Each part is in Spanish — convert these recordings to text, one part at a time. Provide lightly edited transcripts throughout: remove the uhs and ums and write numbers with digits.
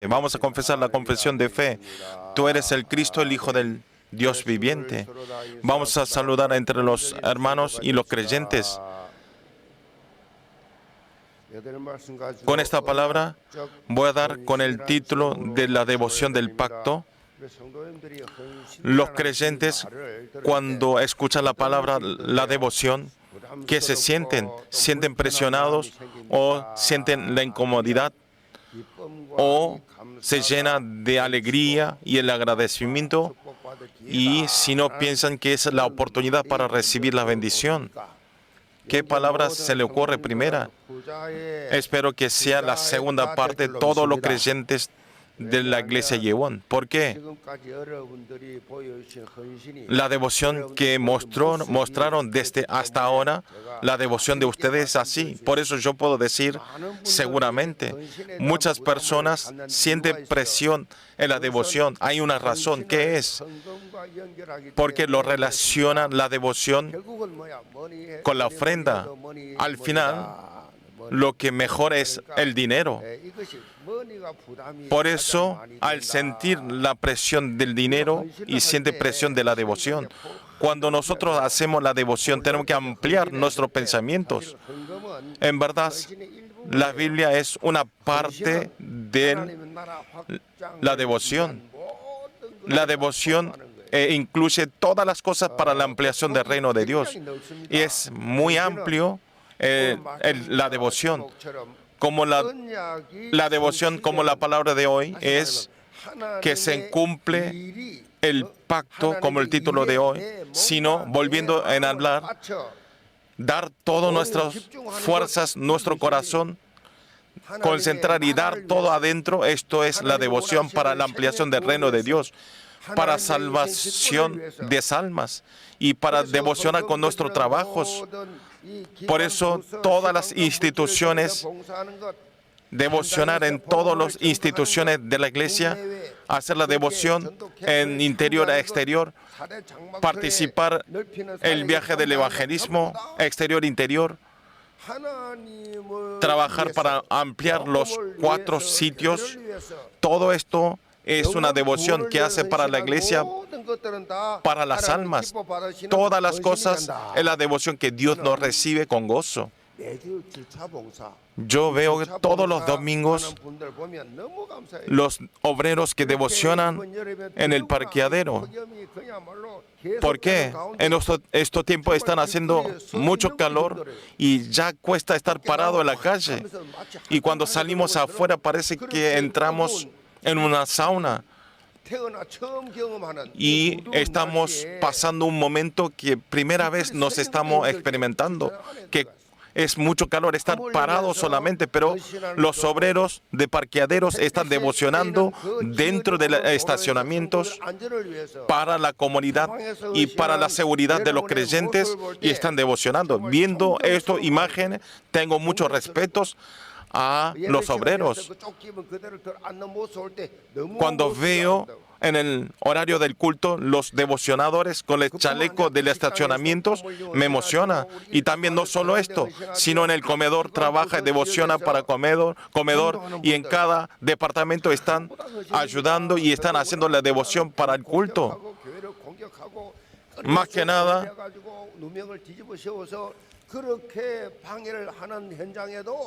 Vamos a confesar la confesión de fe. Tú eres el Cristo, el Hijo del Dios viviente. Vamos a saludar entre los hermanos y los creyentes. Con esta palabra voy a dar con el título de la devoción del pacto. Los creyentes, cuando escuchan la palabra, la devoción, ¿qué se sienten? ¿Sienten presionados o sienten la incomodidad? ¿O se llenan de alegría y el agradecimiento? Y si no, piensan que es la oportunidad para recibir la bendición. ¿Qué palabra se le ocurre primera? Espero que sea la segunda parte de todos los creyentes de la iglesia Yewon. ¿Por qué? La devoción que mostraron desde hasta ahora, la devoción de ustedes es así. Por eso yo puedo decir seguramente, muchas personas sienten presión en la devoción. Hay una razón. ¿Qué es? Porque lo relacionan la devoción con la ofrenda. Al final, lo que mejor es el dinero. Por eso, al sentir la presión del dinero y siente presión de la devoción, cuando nosotros hacemos la devoción, tenemos que ampliar nuestros pensamientos. En verdad, la Biblia es una parte de la devoción. La devoción incluye todas las cosas para la ampliación del reino de Dios. Y es muy amplio la devoción. Como la devoción, como la palabra de hoy, es que se cumple el pacto, como el título de hoy, sino, volviendo a hablar, dar todas nuestras fuerzas, nuestro corazón, concentrar y dar todo adentro. Esto es la devoción para la ampliación del reino de Dios, para salvación de almas y para devocionar con nuestros trabajos. Por eso todas las instituciones, devocionar en todas las instituciones de la iglesia, hacer la devoción en interior a exterior, participar en el viaje del evangelismo, exterior-interior, trabajar para ampliar los 4 sitios. Todo esto es una devoción que hace para la iglesia, para las almas. Todas las cosas es la devoción que Dios nos recibe con gozo. Yo veo todos los domingos los obreros que devocionan en el parqueadero. ¿Por qué? En estos tiempos están haciendo mucho calor y ya cuesta estar parado en la calle. Y cuando salimos afuera parece que entramos en una sauna. Y estamos pasando un momento que primera vez nos estamos experimentando, que es mucho calor estar parados solamente, pero los obreros de parqueaderos están devocionando dentro de los estacionamientos para la comunidad y para la seguridad de los creyentes, y están devocionando. Viendo esta imagen, tengo muchos respetos a los obreros. Cuando veo en el horario del culto los devocionadores con el chaleco del estacionamiento, me emociona. Y también no solo esto, sino en el comedor trabaja y devociona para comedor, y en cada departamento están ayudando y están haciendo la devoción para el culto. Más que nada,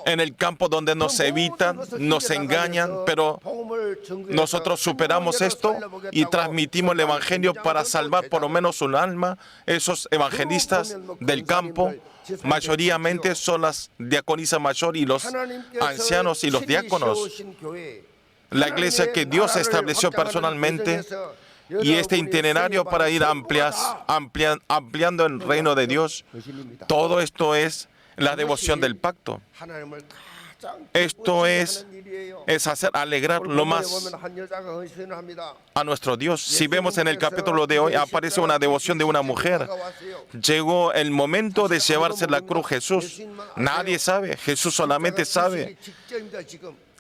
en el campo donde nos evitan, nos engañan, pero nosotros superamos esto y transmitimos el evangelio para salvar por lo menos un alma. Esos evangelistas del campo, mayoritariamente son las diaconisas mayor y los ancianos y los diáconos. La iglesia que Dios estableció personalmente, y este itinerario para ir ampliando el reino de Dios, todo esto es la devoción del pacto. Esto es hacer alegrar lo más a nuestro Dios. Si vemos en el capítulo de hoy, aparece una devoción de una mujer. Llegó el momento de llevarse la cruz Jesús. Nadie sabe, Jesús solamente sabe.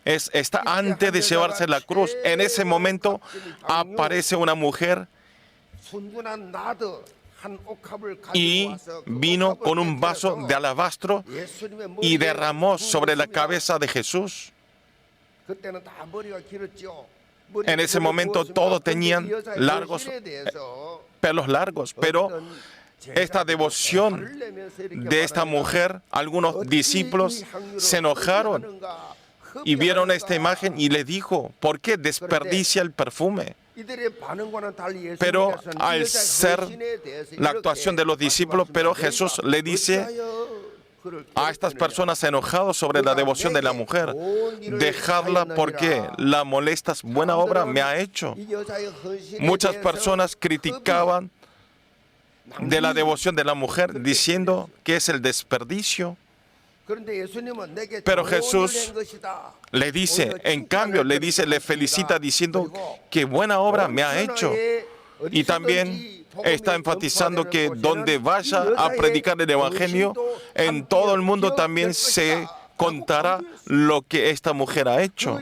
Está antes de llevarse la cruz. En ese momento aparece una mujer y vino con un vaso de alabastro y derramó sobre la cabeza de Jesús. En ese momento todos tenían pelos largos, pero esta devoción de esta mujer, algunos discípulos se enojaron y vieron esta imagen y le dijo, ¿por qué desperdicia el perfume? Pero al ser la actuación de los discípulos, pero Jesús le dice a estas personas enojadas sobre la devoción de la mujer, dejadla porque la molesta buena obra me ha hecho. Muchas personas criticaban de la devoción de la mujer diciendo que es el desperdicio. Pero Jesús le dice, en cambio, le felicita diciendo que buena obra me ha hecho. Y también está enfatizando que donde vaya a predicar el Evangelio, en todo el mundo también se contará lo que esta mujer ha hecho.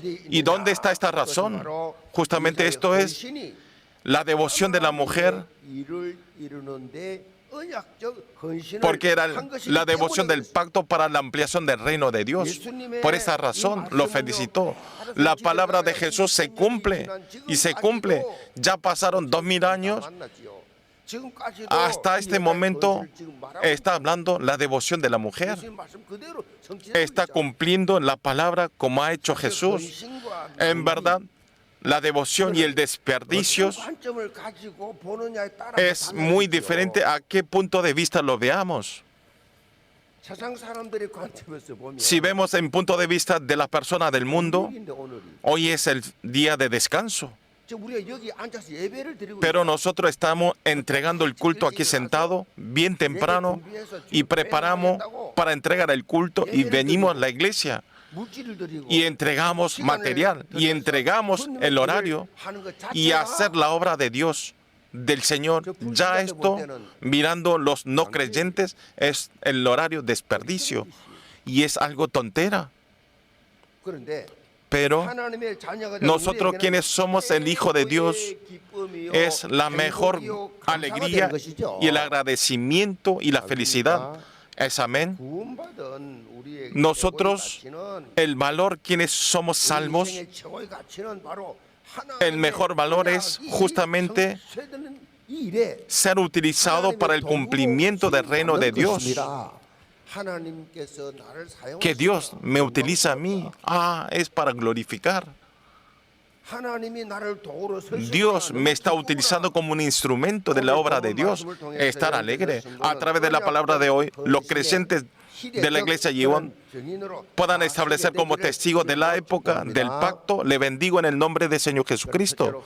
¿Y dónde está esta razón? Justamente esto es la devoción de la mujer, porque era la devoción del pacto para la ampliación del reino de Dios. Por esa razón lo felicitó. La palabra de Jesús se cumple y se cumple. Ya pasaron 2000 años. Hasta este momento está hablando la devoción de la mujer. Está cumpliendo la palabra como ha hecho Jesús. En verdad, la devoción y el desperdicio es muy diferente a qué punto de vista lo veamos. Si vemos en punto de vista de la persona del mundo, hoy es el día de descanso. Pero nosotros estamos entregando el culto aquí sentado bien temprano y preparamos para entregar el culto y venimos a la iglesia. Y entregamos material, y entregamos el horario, y hacer la obra de Dios, del Señor. Ya esto, mirando los no creyentes, es el horario desperdicio, y es algo tontera. Pero nosotros quienes somos el Hijo de Dios, es la mejor alegría y el agradecimiento y la felicidad. Es amén. Nosotros, el valor, quienes somos salvos, el mejor valor es justamente ser utilizado para el cumplimiento del reino de Dios. Que Dios me utiliza a mí, es para glorificar. Dios me está utilizando como un instrumento de la obra de Dios. Estar alegre. A través de la palabra de hoy, los creyentes de la iglesia Gion puedan establecer como testigos de la época del pacto. Le bendigo en el nombre del Señor Jesucristo.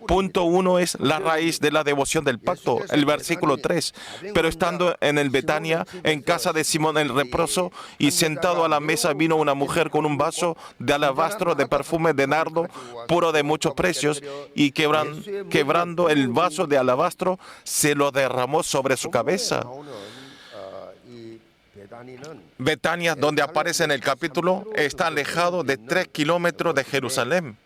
Punto 1 es la raíz de la devoción del pacto, el versículo 3. Pero estando en el Betania, en casa de Simón el leproso, y sentado a la mesa vino una mujer con un vaso de alabastro de perfume de nardo puro de muchos precios, y quebrando el vaso de alabastro, se lo derramó sobre su cabeza. Betania, donde aparece en el capítulo, está alejado de 3 kilómetros de Jerusalén.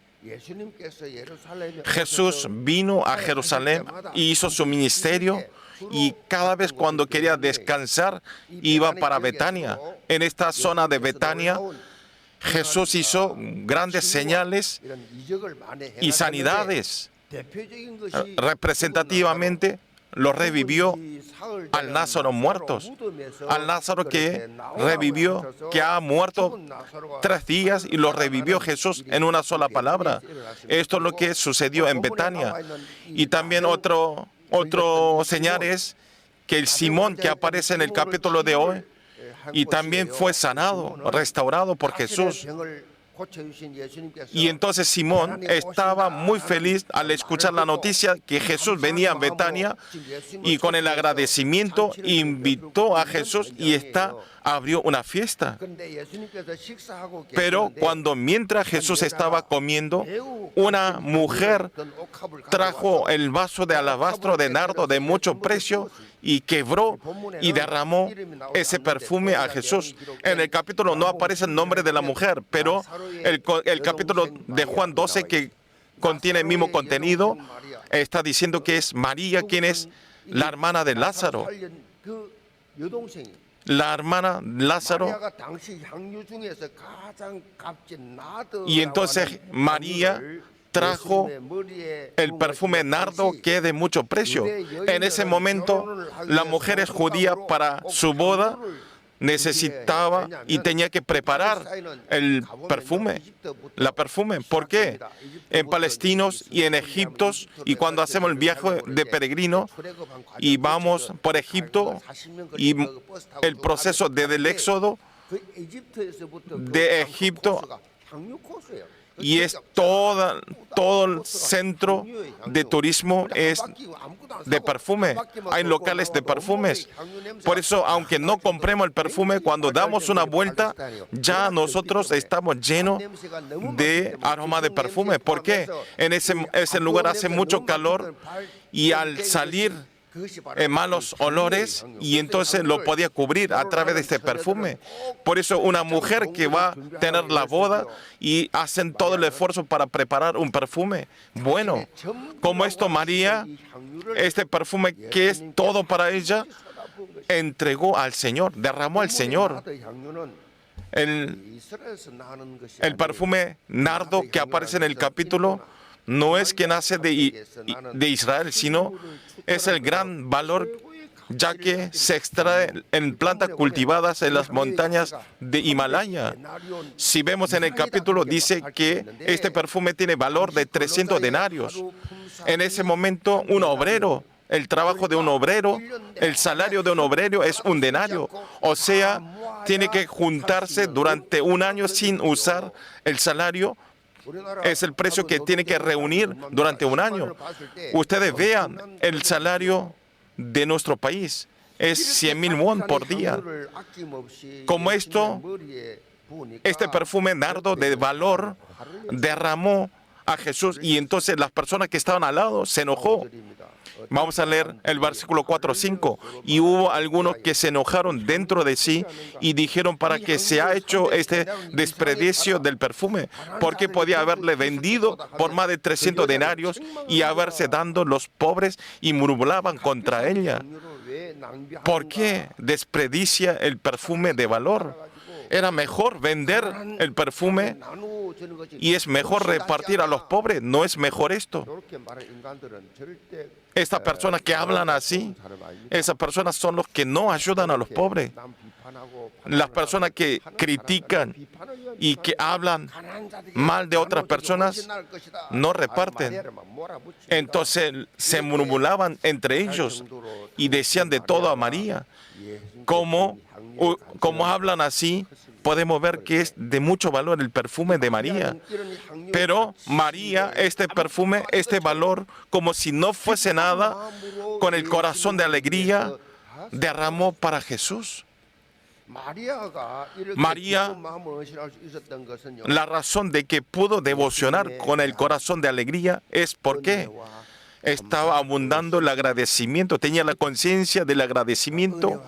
Jesús vino a Jerusalén y hizo su ministerio, y cada vez cuando quería descansar iba para Betania. En esta zona de Betania, Jesús hizo grandes señales y sanidades. Representativamente, lo revivió al Lázaro muerto, al Lázaro que revivió, que ha muerto 3 días, y lo revivió Jesús en una sola palabra. Esto es lo que sucedió en Betania. Y también otro señal es que el Simón que aparece en el capítulo de hoy, y también fue sanado, restaurado por Jesús. Y entonces Simón estaba muy feliz al escuchar la noticia que Jesús venía a Betania, y con el agradecimiento invitó a Jesús y abrió una fiesta. Pero mientras Jesús estaba comiendo, una mujer trajo el vaso de alabastro de nardo de mucho precio y quebró y derramó ese perfume a Jesús. En el capítulo no aparece el nombre de la mujer, pero el capítulo de Juan 12, que contiene el mismo contenido, está diciendo que es María quien es la hermana de Lázaro. la hermana Lázaro. Y entonces María trajo el perfume nardo que es de mucho precio. En ese momento, las mujeres judías para su boda necesitaba y tenía que preparar el perfume, la perfume. ¿Por qué? En palestinos y en egiptos, y cuando hacemos el viaje de peregrino y vamos por Egipto y el proceso desde el éxodo de Egipto, y es todo el centro de turismo es de perfume. Hay locales de perfumes. Por eso, aunque no compremos el perfume, cuando damos una vuelta, ya nosotros estamos llenos de aroma de perfume. ¿Por qué? En ese lugar hace mucho calor y al salir malos olores, y entonces lo podía cubrir a través de este perfume. Por eso una mujer que va a tener la boda y hacen todo el esfuerzo para preparar un perfume bueno. Como esto, María, este perfume que es todo para ella, entregó al Señor, derramó al Señor. El perfume nardo que aparece en el capítulo no es que nace de Israel, sino es el gran valor, ya que se extrae en plantas cultivadas en las montañas de Himalaya. Si vemos en el capítulo, dice que este perfume tiene valor de 300 denarios. En ese momento, un obrero, el trabajo de un obrero, el salario de un obrero es un denario. O sea, tiene que juntarse durante un año sin usar el salario. Es el precio que tiene que reunir durante un año. Ustedes vean el salario de nuestro país. Es 100,000 won por día. Como esto, este perfume nardo de valor derramó a Jesús, y entonces las personas que estaban al lado se enojó. Vamos a leer el versículo 4-5. Y hubo algunos que se enojaron dentro de sí y dijeron: ¿para qué se ha hecho este desperdicio del perfume? Porque podía haberle vendido por más de 300 denarios y haberse dado los pobres, y murmuraban contra ella. ¿Por qué desperdicia el perfume de valor? Era mejor vender el perfume y es mejor repartir a los pobres. ¿No es mejor esto? Estas personas que hablan así, esas personas son los que no ayudan a los pobres. Las personas que critican y que hablan mal de otras personas no reparten. Entonces se murmuraban entre ellos y decían de todo a María. Como hablan así, podemos ver que es de mucho valor el perfume de María. Pero María, este perfume, este valor, como si no fuese nada, con el corazón de alegría, derramó para Jesús. María, la razón de que pudo devocionar con el corazón de alegría es porque estaba abundando el agradecimiento, tenía la conciencia del agradecimiento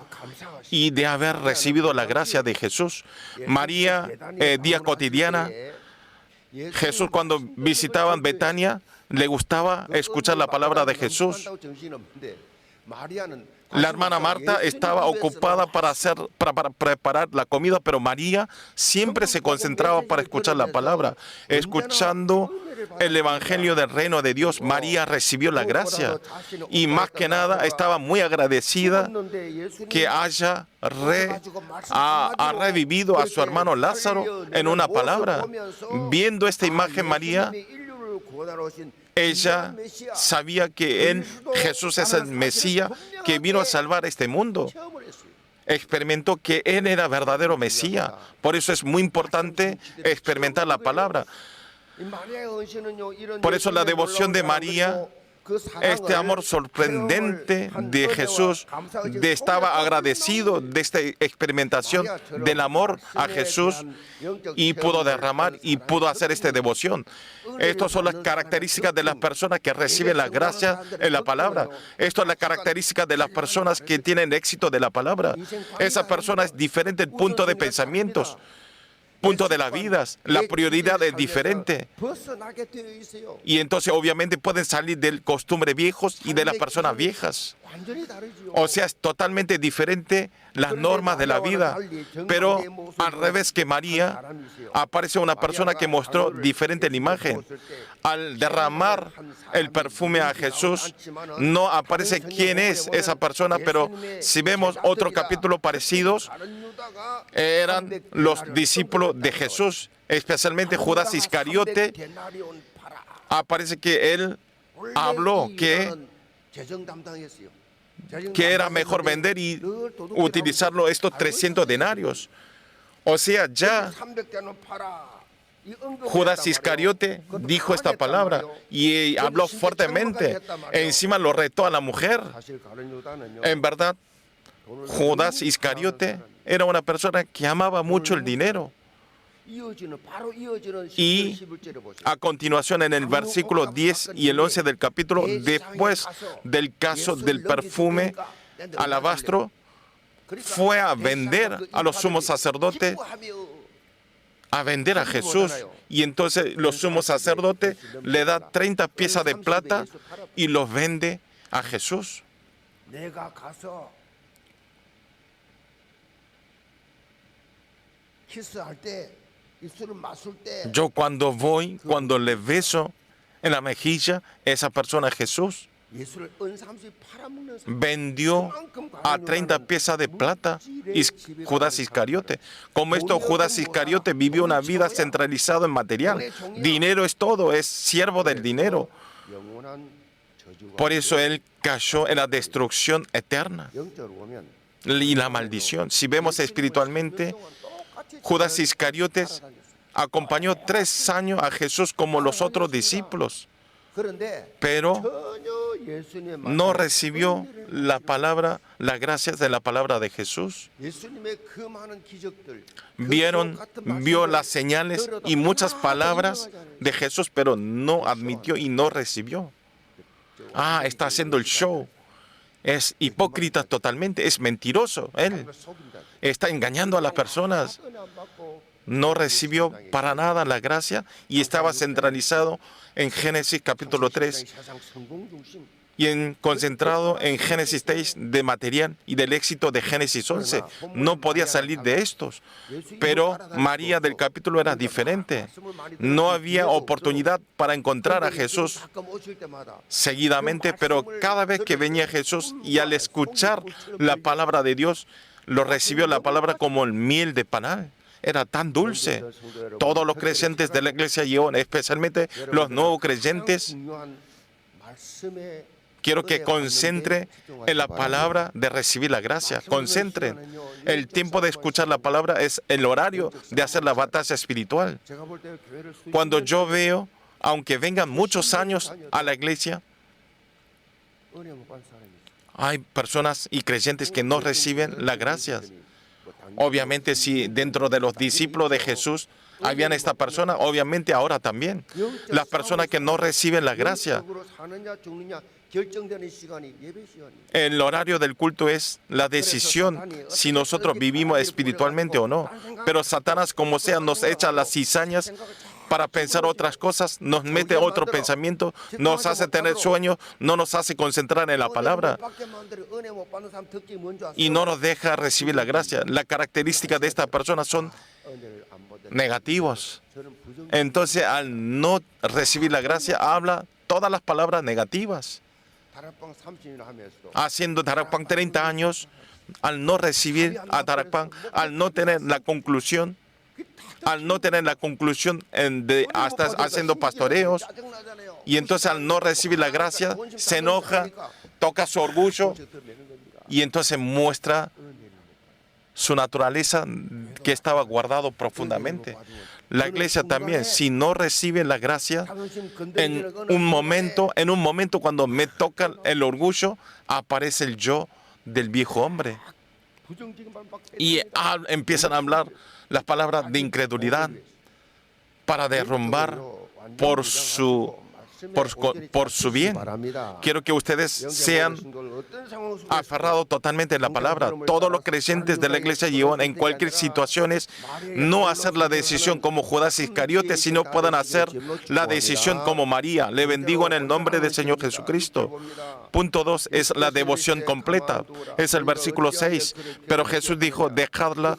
y de haber recibido la gracia de Jesús. María, día cotidiana, Jesús cuando visitaban Betania, le gustaba escuchar la palabra de Jesús. La hermana Marta estaba ocupada para preparar la comida, pero María siempre se concentraba para escuchar la palabra. Escuchando el evangelio del reino de Dios, María recibió la gracia y más que nada estaba muy agradecida que haya revivido a su hermano Lázaro en una palabra. Viendo esta imagen, María, ella sabía que Jesús es el Mesías que vino a salvar este mundo. Experimentó que Él era verdadero Mesías. Por eso es muy importante experimentar la palabra. Por eso la devoción de María, este amor sorprendente de Jesús, estaba agradecido de esta experimentación del amor a Jesús y pudo derramar y pudo hacer esta devoción. Estas son las características de las personas que reciben la gracia en la palabra. Esto es la característica de las personas que tienen éxito de la palabra. Esa persona es diferente el punto de pensamientos. punto de la vida, la prioridad es diferente. Y entonces obviamente pueden salir de costumbres viejos y de las personas viejas. O sea, es totalmente diferente las normas de la vida. Pero al revés que María, aparece una persona que mostró diferente la imagen. Al derramar el perfume a Jesús, no aparece quién es esa persona, pero si vemos otro capítulo parecidos, eran los discípulos de Jesús, especialmente Judas Iscariote. Aparece que él habló que era mejor vender y utilizarlo estos 300 denarios. O sea, ya Judas Iscariote dijo esta palabra y habló fuertemente. Encima lo retó a la mujer. En verdad, Judas Iscariote era una persona que amaba mucho el dinero. Y a continuación, en el versículo 10 y el 11 del capítulo, después del caso del perfume alabastro, fue a vender a los sumos sacerdotes, a vender a Jesús. Y entonces los sumos sacerdotes le dan 30 piezas de plata y los vende a Jesús. Yo cuando le beso en la mejilla, esa persona Jesús vendió a 30 piezas de plata Judas Iscariote. Como esto, Judas Iscariote vivió una vida centralizada en material. Dinero es todo, es siervo del dinero. Por eso él cayó en la destrucción eterna y la maldición. Si vemos espiritualmente, Judas Iscariote acompañó 3 años a Jesús como los otros discípulos, pero no recibió la palabra, las gracias de la palabra de Jesús. Vio las señales y muchas palabras de Jesús, pero no admitió y no recibió. Está haciendo el show. Es hipócrita totalmente, es mentiroso. Él está engañando a las personas. No recibió para nada la gracia y estaba centralizado en Génesis capítulo 3 y concentrado en Génesis 3 de material y del éxito de Génesis 11. No podía salir de estos. Pero María del capítulo era diferente. No había oportunidad para encontrar a Jesús seguidamente, pero cada vez que venía Jesús y al escuchar la palabra de Dios, lo recibió la palabra como el miel de panal. Era tan dulce. Todos los creyentes de la iglesia Yeon, especialmente los nuevos creyentes, quiero que concentre en la palabra de recibir la gracia. Concentren. El tiempo de escuchar la palabra es el horario de hacer la batalla espiritual. Cuando yo veo, aunque vengan muchos años a la iglesia, hay personas y creyentes que no reciben la gracia. Obviamente, si dentro de los discípulos de Jesús habían esta persona, obviamente ahora también. Las personas que no reciben la gracia. El horario del culto es la decisión si nosotros vivimos espiritualmente o no. Pero Satanás, como sea, nos echa las cizañas para pensar otras cosas, nos mete otro pensamiento, nos hace tener sueños, no nos hace concentrar en la palabra y no nos deja recibir la gracia. Las características de estas personas son negativas. Entonces, al no recibir la gracia, habla todas las palabras negativas. Haciendo Darakpan 30 años, al no recibir a Darakpan, al no tener la conclusión, hasta haciendo pastoreos, y entonces al no recibir la gracia, se enoja, toca su orgullo, y entonces muestra su naturaleza que estaba guardado profundamente. La iglesia también, si no recibe la gracia, en un momento cuando me toca el orgullo, aparece el yo del viejo hombre. Y empiezan a hablar las palabras de incredulidad para derrumbar por su por su bien. Quiero que ustedes sean aferrados totalmente en la palabra. Todos los creyentes de la iglesia llevan en cualquier situación no hacer la decisión como Judas Iscariote, sino puedan hacer la decisión como María. Le bendigo en el nombre del Señor Jesucristo. Punto 2 es la devoción completa. Es el versículo 6. Pero Jesús dijo, dejadla,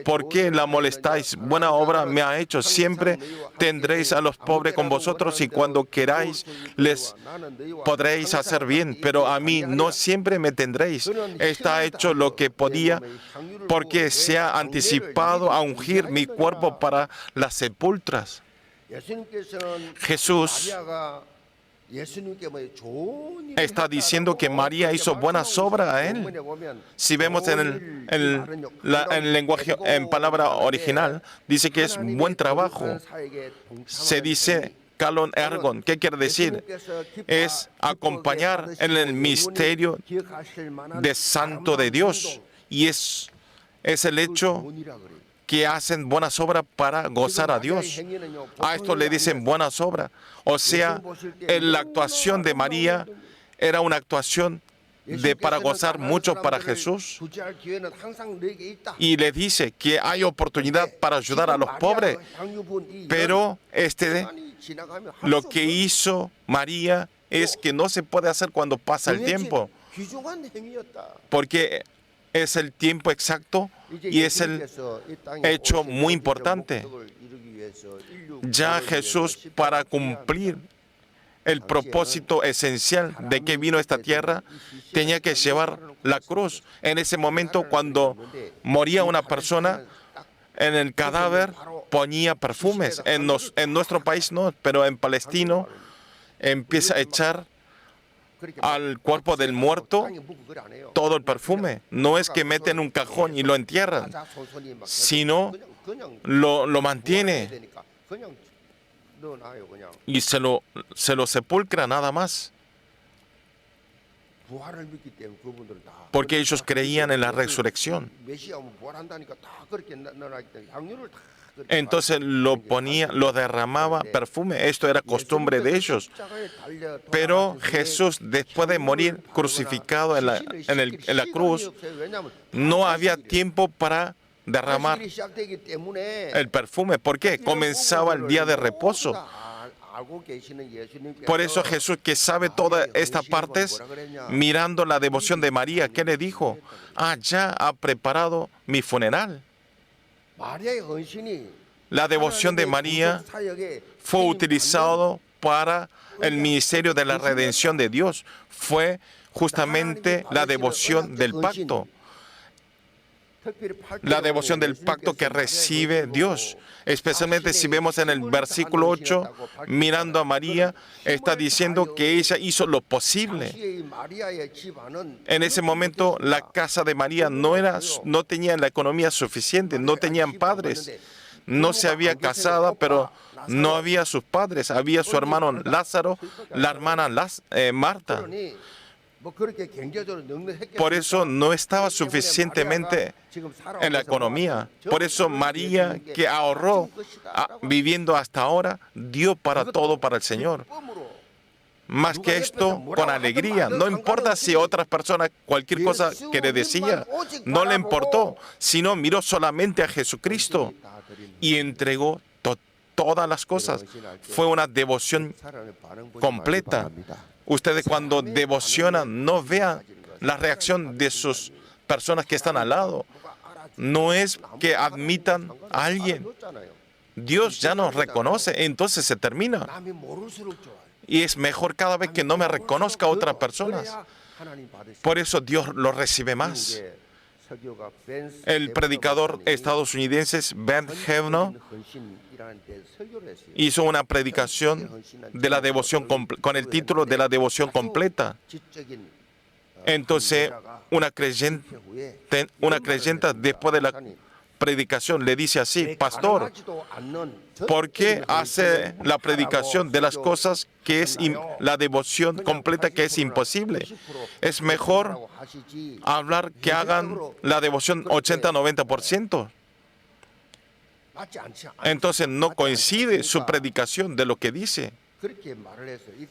¿por qué la molestáis? Buena obra me ha hecho. Siempre tendréis a los pobres con vosotros y cuando queráis les podréis hacer bien, pero a mí no siempre me tendréis. Está hecho lo que podía porque se ha anticipado a ungir mi cuerpo para las sepulturas. Jesús está diciendo que María hizo buenas obras a él. Si vemos en el lenguaje, en palabra original, dice que es buen trabajo. Se dice Kalon Ergon. ¿Qué quiere decir? Es acompañar en el misterio de Santo de Dios. Y es el hecho que hacen buenas obras para gozar a Dios. A esto le dicen buenas obras. O sea, la actuación de María era una actuación para gozar mucho para Jesús. Y le dice que hay oportunidad para ayudar a los pobres. Pero lo que hizo María es que no se puede hacer cuando pasa el tiempo. Porque es el tiempo exacto y es el hecho muy importante. Ya Jesús, para cumplir el propósito esencial de que vino a esta tierra, tenía que llevar la cruz. En ese momento, cuando moría una persona, en el cadáver ponía perfumes. En nuestro país no, pero en Palestina empieza a echar al cuerpo del muerto todo el perfume. No es que meten un cajón y lo entierran, sino lo mantiene y se lo sepulcra nada más. Porque ellos creían en la resurrección. Entonces lo derramaba perfume. Esto era costumbre de ellos. Pero Jesús, después de morir crucificado en la cruz, no había tiempo para derramar el perfume. ¿Por qué? Comenzaba el día de reposo. Por eso Jesús, que sabe todas estas partes, mirando la devoción de María, ¿qué le dijo? Ya ha preparado mi funeral. La devoción de María fue utilizado para el ministerio de la redención de Dios. Fue justamente la devoción del pacto. La devoción del pacto que recibe Dios. Especialmente si vemos en el versículo 8, mirando a María, está diciendo que ella hizo lo posible. En ese momento, la casa de María no tenía la economía suficiente, no tenían padres. No se había casado, pero no había sus padres. Había su hermano Lázaro, la hermana Marta. Por eso no estaba suficientemente en la economía. Por eso María, que ahorró viviendo hasta ahora, dio para todo para el Señor. Más que esto, con alegría. No importa si otras personas, cualquier cosa que le decía, no le importó, sino miró solamente a Jesucristo y entregó todas las cosas. Fue una devoción completa. Ustedes cuando devocionan, no vean la reacción de sus personas que están al lado. No es que admitan a alguien. Dios ya nos reconoce, entonces se termina. Y es mejor cada vez que no me reconozca a otras personas. Por eso Dios lo recibe más. El predicador estadounidense Ben Hevno hizo una predicación de la devoción con el título de la devoción completa. Entonces, una creyente después de la predicación le dice así: pastor, ¿por qué hace la predicación de las cosas que es la devoción completa que es imposible? Es mejor hablar que hagan la devoción 80-90%. Entonces no coincide su predicación de lo que dice.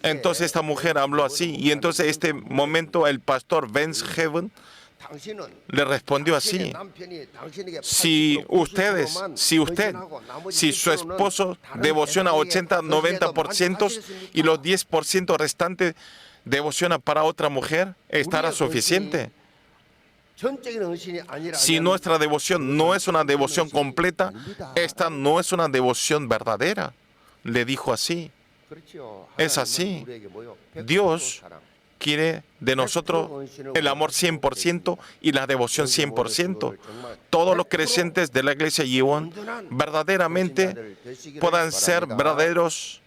Entonces esta mujer habló así, y entonces este momento el pastor Vance Heaven le respondió así: si su esposo devociona 80-90% y los 10% restantes devociona para otra mujer, estará suficiente. Si nuestra devoción no es una devoción completa, esta no es una devoción verdadera. Le dijo así. Es así. Dios quiere de nosotros el amor 100% y la devoción 100%. Todos los creyentes de la iglesia Yewon verdaderamente puedan ser verdaderos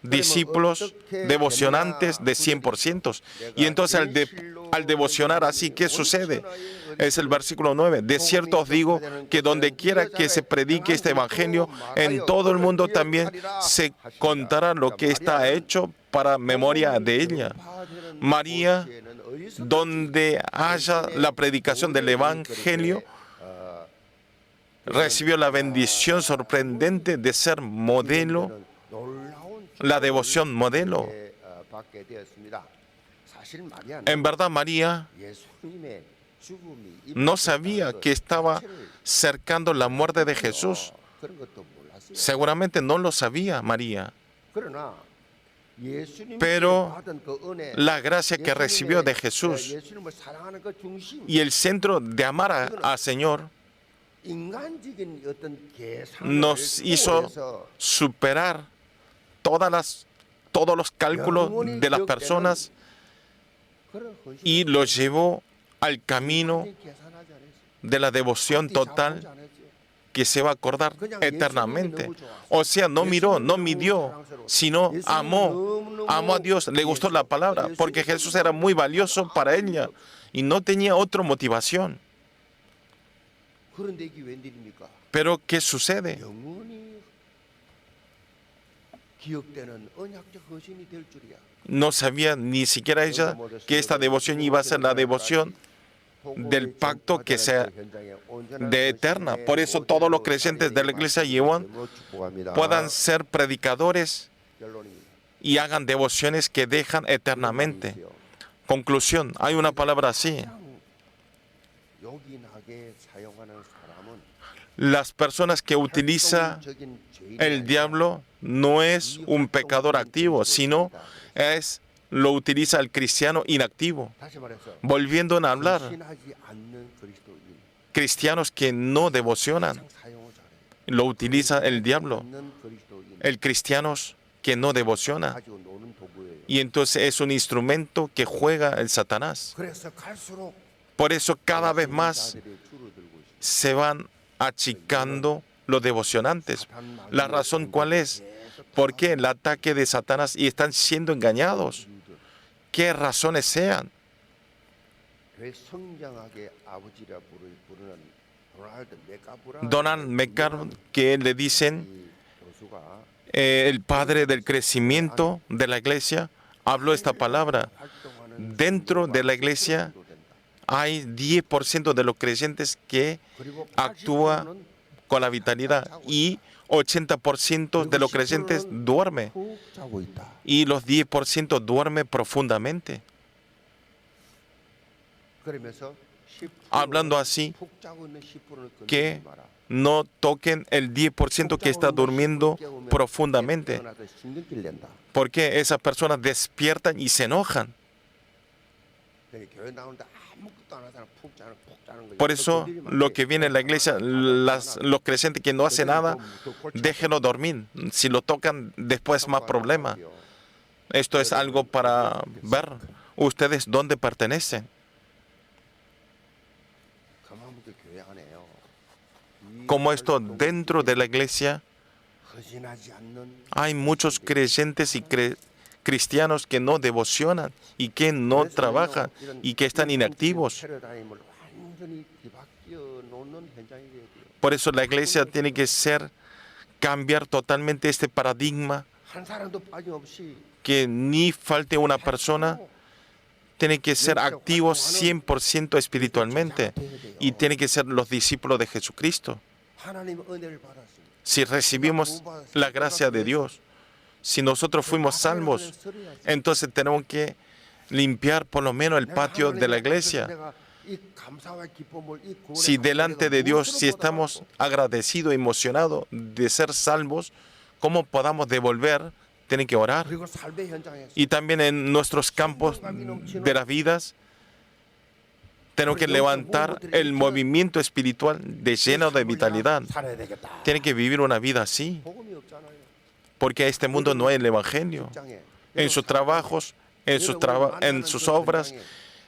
discípulos devocionantes de 100%. Y entonces al devocionar así, ¿qué sucede? Es el versículo 9. De cierto os digo que donde quiera que se predique este evangelio, en todo el mundo también se contará lo que está hecho para memoria de ella. María, donde haya la predicación del evangelio, recibió la bendición sorprendente de ser modelo, la devoción modelo. En verdad, María no sabía que estaba cercando la muerte de Jesús. Seguramente no lo sabía María. Pero la gracia que recibió de Jesús y el centro de amar al Señor nos hizo superar todos los cálculos de las personas y los llevó al camino de la devoción total que se va a acordar eternamente. O sea, no miró, no midió, sino amó a Dios, le gustó la palabra, porque Jesús era muy valioso para ella y no tenía otra motivación. Pero ¿qué sucede? No sabía ni siquiera ella que esta devoción iba a ser la devoción del pacto que sea de eterna. Por eso todos los creyentes de la iglesia Yewon puedan ser predicadores y hagan devociones que dejan eternamente. Conclusión, hay una palabra así. Las personas que utiliza el diablo no es un pecador activo, sino lo utiliza el cristiano inactivo. Volviendo a hablar, cristianos que no devocionan, lo utiliza el diablo. El cristianos que no devocionan. Y entonces es un instrumento que juega el Satanás. Por eso cada vez más se van achicando los devocionantes. ¿La razón cuál es? Porque el ataque de Satanás y están siendo engañados. ¿Qué razones sean? Donald MacArthur, que le dicen el padre del crecimiento de la iglesia, habló esta palabra. Dentro de la iglesia hay 10% de los creyentes que actúan con la vitalidad y 80% de los creyentes duerme y los 10% duerme profundamente. Hablando así, que no toquen el 10% que está durmiendo profundamente, porque esas personas despiertan y se enojan. Por eso, lo que viene en la iglesia, los creyentes que no hacen nada, déjenlo dormir. Si lo tocan, después más problema. Esto es algo para ver. ¿Ustedes dónde pertenecen? Como esto, dentro de la iglesia, hay muchos creyentes y cristianos que no devocionan y que no trabajan y que están inactivos. Por eso la iglesia tiene que cambiar totalmente este paradigma, que ni falte una persona, tiene que ser activos 100% espiritualmente y tiene que ser los discípulos de Jesucristo. Si recibimos la gracia de Dios, Si nosotros fuimos salvos, entonces tenemos que limpiar por lo menos el patio de la iglesia. Si delante de Dios, si estamos agradecidos, emocionados de ser salvos, ¿cómo podamos devolver? Tienen que orar. Y también en nuestros campos de las vidas, tenemos que levantar el movimiento espiritual lleno de vitalidad. Tienen que vivir una vida así, porque este mundo no hay el Evangelio. En sus trabajos, en sus obras,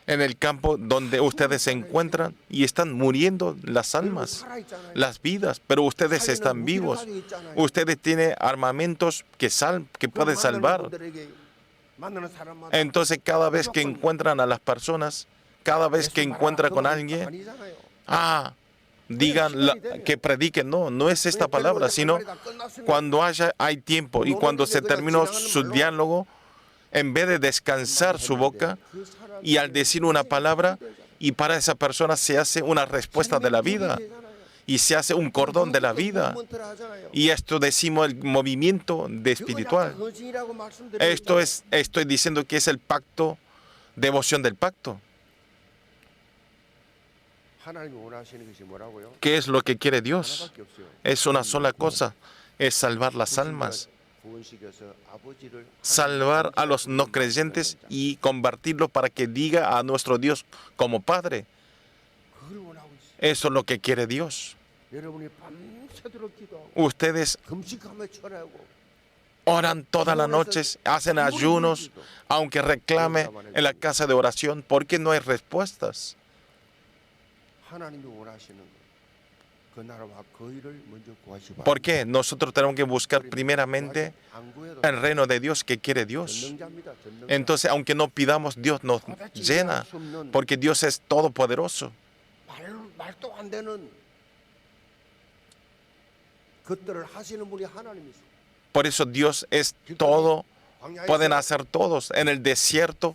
en el campo donde ustedes se encuentran y están muriendo las almas, las vidas, pero ustedes están vivos. Ustedes tienen armamentos que pueden salvar. Entonces, cada vez que encuentran a las personas, cada vez que encuentran con alguien, digan que prediquen. No es esta palabra, sino cuando hay tiempo y cuando se terminó su diálogo, en vez de descansar su boca y al decir una palabra, y para esa persona se hace una respuesta de la vida y se hace un cordón de la vida. Y esto decimos el movimiento de espiritual. Estoy diciendo que es el pacto, devoción del pacto. ¿Qué es lo que quiere Dios? Es una sola cosa, es salvar las almas. Salvar a los no creyentes y convertirlos para que diga a nuestro Dios como Padre. Eso es lo que quiere Dios. Ustedes oran todas las noches, hacen ayunos, aunque reclame en la casa de oración, porque no hay respuestas. ¿Por qué? Nosotros tenemos que buscar primeramente el reino de Dios que quiere Dios. Entonces, aunque no pidamos, Dios nos llena, porque Dios es todopoderoso. Por eso Dios es todo, pueden hacer todos. En el desierto,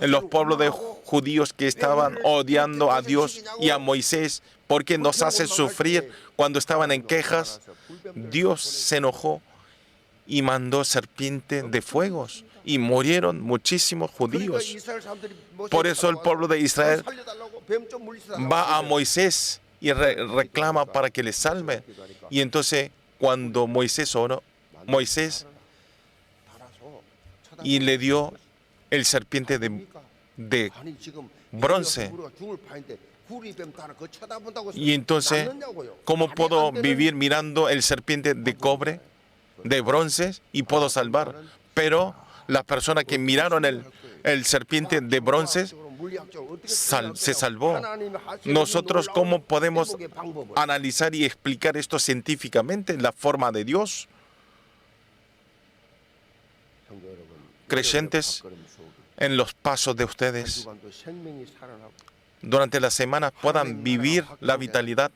en los pueblos de judíos que estaban odiando a Dios y a Moisés, porque nos hace sufrir cuando estaban en quejas, Dios se enojó y mandó serpiente de fuegos y murieron muchísimos judíos. Por eso el pueblo de Israel va a Moisés y reclama para que le salve. Y entonces cuando Moisés oró, y le dio el serpiente de bronce. Y entonces, ¿cómo puedo vivir mirando el serpiente de cobre, de bronce, y puedo salvar? Pero las personas que miraron el serpiente de bronce se salvó. Nosotros, ¿cómo podemos analizar y explicar esto científicamente? La forma de Dios. Creyentes, en los pasos de ustedes, durante la semana puedan vivir la vitalidad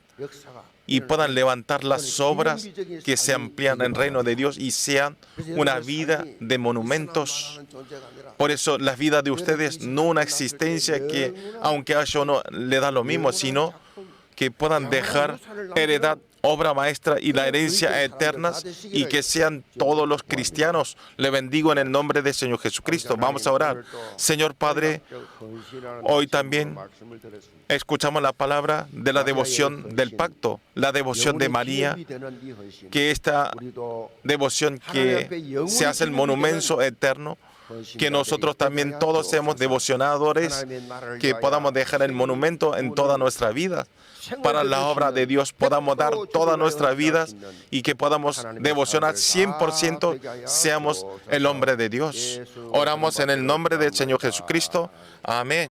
y puedan levantar las obras que se amplían en el reino de Dios y sean una vida de monumentos. Por eso la vida de ustedes no una existencia que, aunque haya uno, le da lo mismo, sino que puedan dejar heredad, obra maestra y la herencia eternas, y que sean todos los cristianos. Le bendigo en el nombre del Señor Jesucristo. Vamos a orar. Señor Padre, hoy también escuchamos la palabra de la devoción del pacto, la devoción de María, que esta devoción que se hace el monumento eterno, que nosotros también todos seamos devocionadores, que podamos dejar el monumento en toda nuestra vida. Para la obra de Dios podamos dar toda nuestra vida y que podamos devocionar 100%, seamos el hombre de Dios. Oramos en el nombre del Señor Jesucristo. Amén.